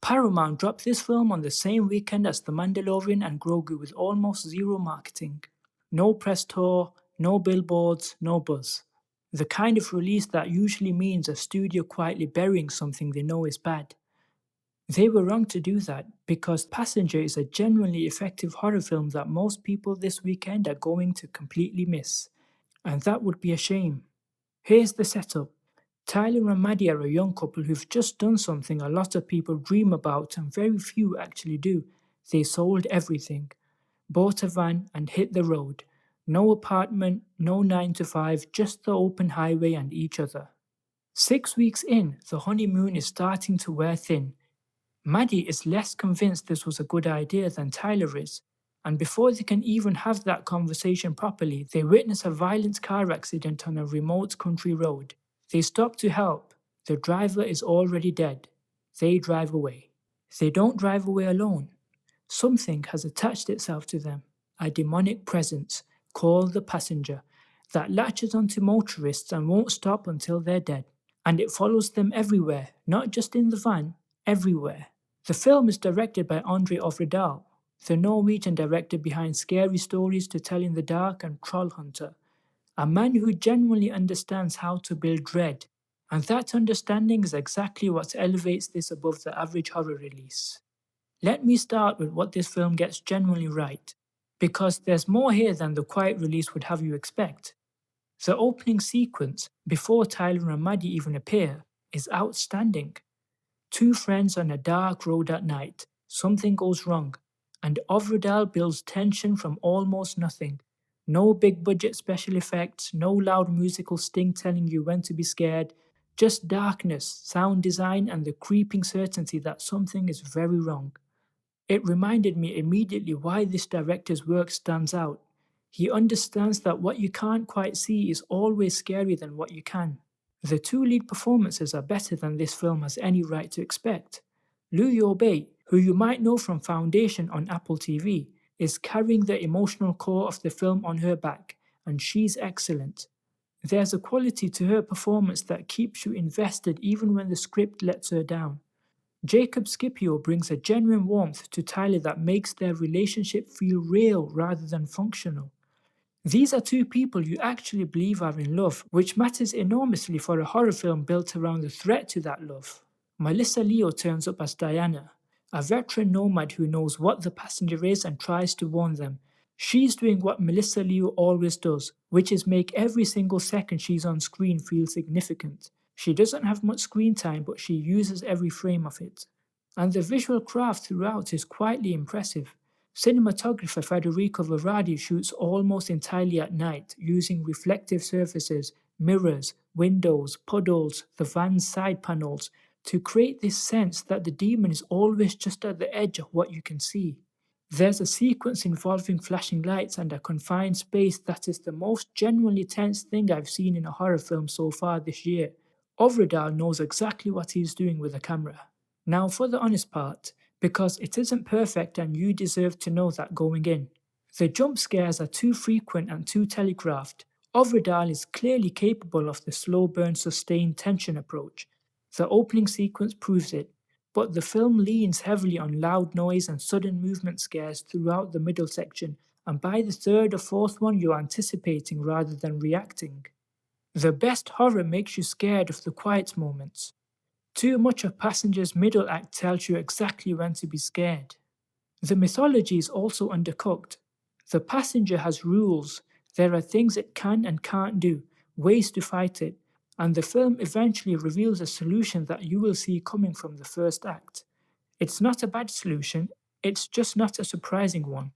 Paramount dropped this film on the same weekend as The Mandalorian and Grogu with almost zero marketing. No press tour, no billboards, no buzz. The kind of release that usually means a studio quietly burying something they know is bad. They were wrong to do that because Passenger is a genuinely effective horror film that most people this weekend are going to completely miss. And that would be a shame. Here's the setup. Tyler and Maddie are a young couple who've just done something a lot of people dream about and very few actually do. They sold everything, bought a van, and hit the road. No apartment, no 9 to 5, just the open highway and each other. 6 weeks in, the honeymoon is starting to wear thin. Maddie is less convinced this was a good idea than Tyler is, and before they can even have that conversation properly, they witness a violent car accident on a remote country road. They stop to help. The driver is already dead. They drive away. They don't drive away alone. Something has attached itself to them, a demonic presence, called the passenger, that latches onto motorists and won't stop until they're dead. And it follows them everywhere, not just in the van, everywhere. The film is directed by André Ovredal, the Norwegian director behind Scary Stories to Tell in the Dark and Troll Hunter, a man who genuinely understands how to build dread, and that understanding is exactly what elevates this above the average horror release. Let me start with what this film gets genuinely right, because there's more here than the quiet release would have you expect. The opening sequence, before Tyler and Maddie even appear, is outstanding. Two friends on a dark road at night, something goes wrong, and Ovredal builds tension from almost nothing. No big budget special effects, no loud musical sting telling you when to be scared, just darkness, sound design, and the creeping certainty that something is very wrong. It reminded me immediately why this director's work stands out. He understands that what you can't quite see is always scarier than what you can. The two lead performances are better than this film has any right to expect. Llobell, who you might know from Foundation on Apple TV, is carrying the emotional core of the film on her back, and she's excellent. There's a quality to her performance that keeps you invested even when the script lets her down. Jacob Scipio brings a genuine warmth to Tyler that makes their relationship feel real rather than functional. These are two people you actually believe are in love, which matters enormously for a horror film built around the threat to that love. Melissa Leo turns up as Diana, a veteran nomad who knows what the passenger is and tries to warn them. She's doing what Melissa Leo always does, which is make every single second she's on screen feel significant. She doesn't have much screen time, but she uses every frame of it. And the visual craft throughout is quietly impressive. Cinematographer Federico Verardi shoots almost entirely at night, using reflective surfaces, mirrors, windows, puddles, the van's side panels, to create this sense that the demon is always just at the edge of what you can see. There's a sequence involving flashing lights and a confined space that is the most genuinely tense thing I've seen in a horror film so far this year. Ovredal knows exactly what he's doing with the camera. Now for the honest part, because it isn't perfect and you deserve to know that going in. The jump scares are too frequent and too telegraphed. Ovredal is clearly capable of the slow burn sustained tension approach. The opening sequence proves it, but the film leans heavily on loud noise and sudden movement scares throughout the middle section, and by the third or fourth one you're anticipating rather than reacting. The best horror makes you scared of the quiet moments. Too much of Passenger's middle act tells you exactly when to be scared. The mythology is also undercooked. The Passenger has rules, there are things it can and can't do, ways to fight it, and the film eventually reveals a solution that you will see coming from the first act. It's not a bad solution, it's just not a surprising one.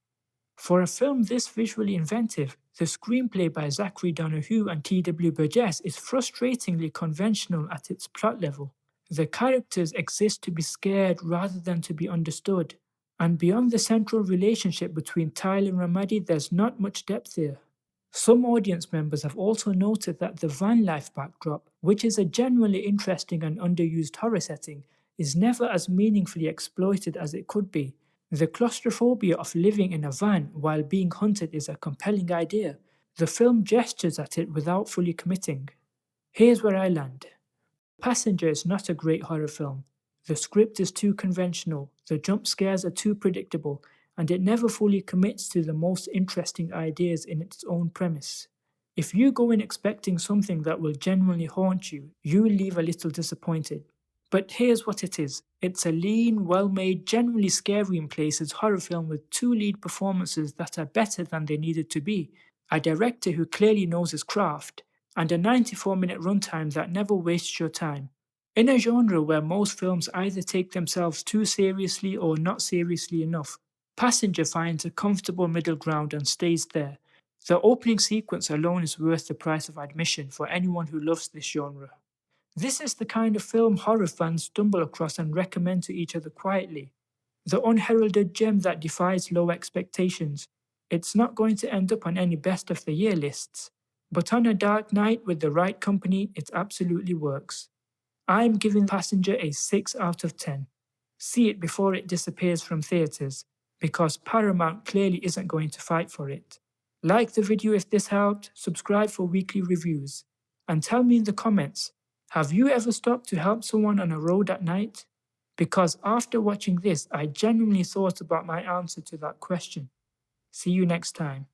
For a film this visually inventive, the screenplay by Zachary Donohue and T.W. Burgess is frustratingly conventional at its plot level. The characters exist to be scared rather than to be understood, and beyond the central relationship between Tyler and Maddie, there's not much depth here. Some audience members have also noted that the van life backdrop, which is a genuinely interesting and underused horror setting, is never as meaningfully exploited as it could be. The claustrophobia of living in a van while being hunted is a compelling idea. The film gestures at it without fully committing. Here's where I land. Passenger is not a great horror film. The script is too conventional, the jump scares are too predictable, and it never fully commits to the most interesting ideas in its own premise. If you go in expecting something that will genuinely haunt you, you will leave a little disappointed. But here's what it is. It's a lean, well-made, genuinely scary in places horror film with two lead performances that are better than they needed to be, a director who clearly knows his craft, and a 94-minute runtime that never wastes your time. In a genre where most films either take themselves too seriously or not seriously enough, Passenger finds a comfortable middle ground and stays there. The opening sequence alone is worth the price of admission for anyone who loves this genre. This is the kind of film horror fans stumble across and recommend to each other quietly. The unheralded gem that defies low expectations. It's not going to end up on any best of the year lists, but on a dark night with the right company, it absolutely works. I'm giving Passenger a 6 out of 10. See it before it disappears from theatres, because Paramount clearly isn't going to fight for it. Like the video if this helped, subscribe for weekly reviews, and tell me in the comments, have you ever stopped to help someone on a road at night? Because after watching this, I genuinely thought about my answer to that question. See you next time.